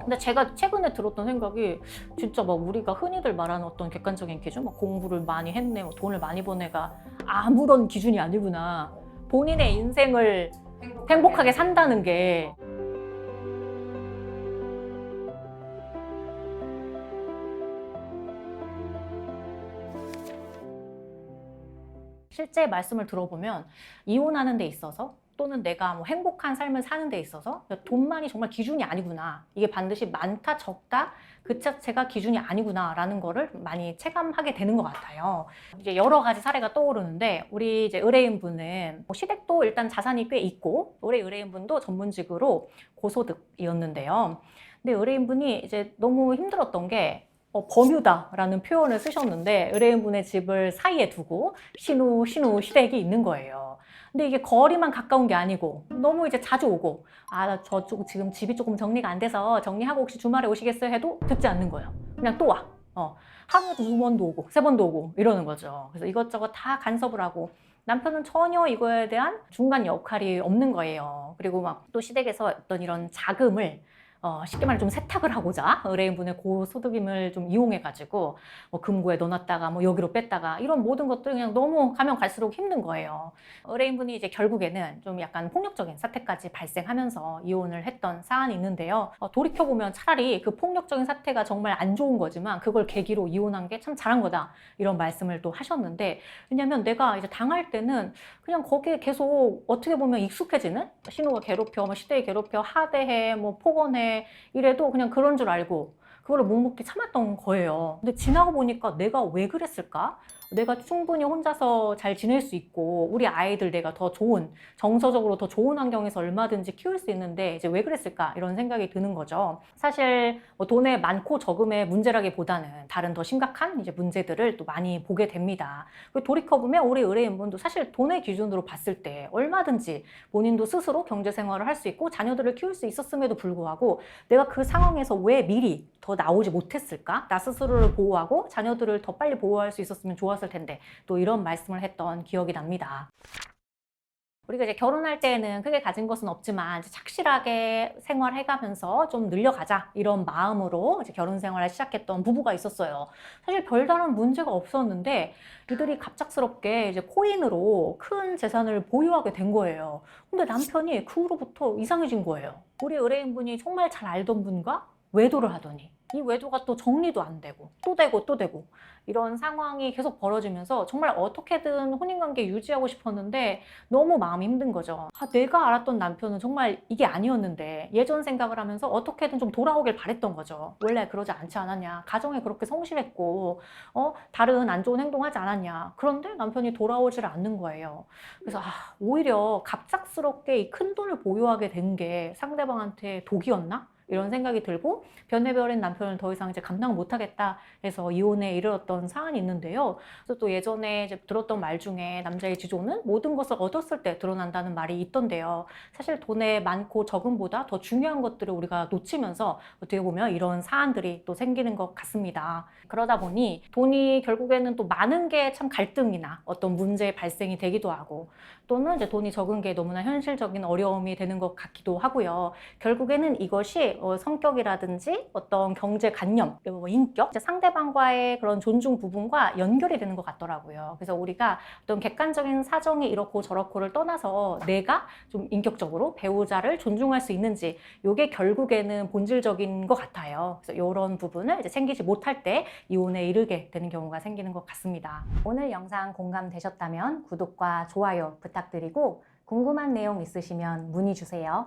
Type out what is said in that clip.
근데 제가 최근에 들었던 생각이 진짜 막 우리가 흔히들 말하는 어떤 객관적인 기준, 막 공부를 많이 했네, 뭐 돈을 많이 번 애가 아무런 기준이 아니구나. 본인의 인생을 행복하게 산다는 게 실제 말씀을 들어보면 이혼하는 데 있어서 또는 내가 뭐 행복한 삶을 사는 데 있어서 돈만이 정말 기준이 아니구나. 이게 반드시 많다, 적다 그 자체가 기준이 아니구나라는 거를 많이 체감하게 되는 것 같아요. 이제 여러 가지 사례가 떠오르는데 우리 이제 의뢰인분은 뭐 시댁도 일단 자산이 꽤 있고 우리 의뢰인분도 전문직으로 고소득이었는데요. 근데 의뢰인분이 이제 너무 힘들었던 게 버뮤다라는 표현을 쓰셨는데 의뢰인분의 집을 사이에 두고 신우 시댁이 있는 거예요. 근데 이게 거리만 가까운 게 아니고 너무 이제 자주 오고 나 저쪽 지금 집이 조금 정리가 안 돼서 정리하고 혹시 주말에 오시겠어요? 해도 듣지 않는 거예요. 그냥 또 와. 하루에 2번도 오고 3번도 오고 이러는 거죠. 그래서 이것저것 다 간섭을 하고 남편은 전혀 이거에 대한 중간 역할이 없는 거예요. 그리고 막 또 시댁에서 어떤 이런 자금을 쉽게 말해 좀 세탁을 하고자 의뢰인분의 고소득임을 좀 이용해가지고 뭐 금고에 넣어놨다가 뭐 여기로 뺐다가 이런 모든 것들이 그냥 너무 가면 갈수록 힘든 거예요. 의뢰인분이 이제 결국에는 좀 약간 폭력적인 사태까지 발생하면서 이혼을 했던 사안이 있는데요. 돌이켜보면 차라리 그 폭력적인 사태가 정말 안 좋은 거지만 그걸 계기로 이혼한 게 참 잘한 거다 이런 말씀을 또 하셨는데 왜냐면 내가 이제 당할 때는 그냥 거기에 계속 어떻게 보면 익숙해지는 신우가 괴롭혀, 뭐 시댁이 괴롭혀, 하대해, 뭐 폭언해 이래도 그냥 그런 줄 알고 그걸 묵묵히 참았던 거예요. 근데 지나고 보니까 내가 왜 그랬을까? 내가 충분히 혼자서 잘 지낼 수 있고 우리 아이들 내가 더 좋은 정서적으로 더 좋은 환경에서 얼마든지 키울 수 있는데 이제 왜 그랬을까 이런 생각이 드는 거죠. 사실 뭐 돈의 많고 적음의 문제라기보다는 다른 더 심각한 이제 문제들을 또 많이 보게 됩니다. 돌이켜보면 우리 의뢰인분도 사실 돈의 기준으로 봤을 때 얼마든지 본인도 스스로 경제 생활을 할 수 있고 자녀들을 키울 수 있었음에도 불구하고 내가 그 상황에서 왜 미리 더 나오지 못했을까? 나 스스로를 보호하고 자녀들을 더 빨리 보호할 수 있었으면 좋았을 텐데 또 이런 말씀을 했던 기억이 납니다. 우리가 이제 결혼할 때에는 크게 가진 것은 없지만 이제 착실하게 생활해가면서 좀 늘려가자 이런 마음으로 이제 결혼 생활을 시작했던 부부가 있었어요. 사실 별다른 문제가 없었는데 이들이 갑작스럽게 이제 코인으로 큰 재산을 보유하게 된 거예요. 근데 남편이 그 후로부터 이상해진 거예요. 우리 의뢰인분이 정말 잘 알던 분과 외도를 하더니 이 외도가 또 정리도 안 되고 또 되고 또 되고 이런 상황이 계속 벌어지면서 정말 어떻게든 혼인관계 유지하고 싶었는데 너무 마음이 힘든 거죠. 내가 알았던 남편은 정말 이게 아니었는데 예전 생각을 하면서 어떻게든 좀 돌아오길 바랬던 거죠. 원래 그러지 않지 않았냐. 가정에 그렇게 성실했고 다른 안 좋은 행동하지 않았냐. 그런데 남편이 돌아오질 않는 거예요. 그래서 오히려 갑작스럽게 이 큰 돈을 보유하게 된 게 상대방한테 독이었나? 이런 생각이 들고 변해버린 남편을 더 이상 이제 감당 못하겠다 해서 이혼에 이르렀던 사안이 있는데요. 그래서 또 예전에 이제 들었던 말 중에 남자의 지조는 모든 것을 얻었을 때 드러난다는 말이 있던데요. 사실 돈의 많고 적음보다 더 중요한 것들을 우리가 놓치면서 어떻게 보면 이런 사안들이 또 생기는 것 같습니다. 그러다 보니 돈이 결국에는 또 많은 게 참 갈등이나 어떤 문제 발생이 되기도 하고 또는 이제 돈이 적은 게 너무나 현실적인 어려움이 되는 것 같기도 하고요. 결국에는 이것이 성격이라든지 어떤 경제관념, 그리고 뭐 인격, 상대방과의 그런 존중 부분과 연결이 되는 것 같더라고요. 그래서 우리가 어떤 객관적인 사정이 이렇고 저렇고를 떠나서 내가 좀 인격적으로 배우자를 존중할 수 있는지 이게 결국에는 본질적인 것 같아요. 그래서 이런 부분을 이제 챙기지 못할 때 이혼에 이르게 되는 경우가 생기는 것 같습니다. 오늘 영상 공감되셨다면 구독과 좋아요 부탁드리고 궁금한 내용 있으시면 문의 주세요.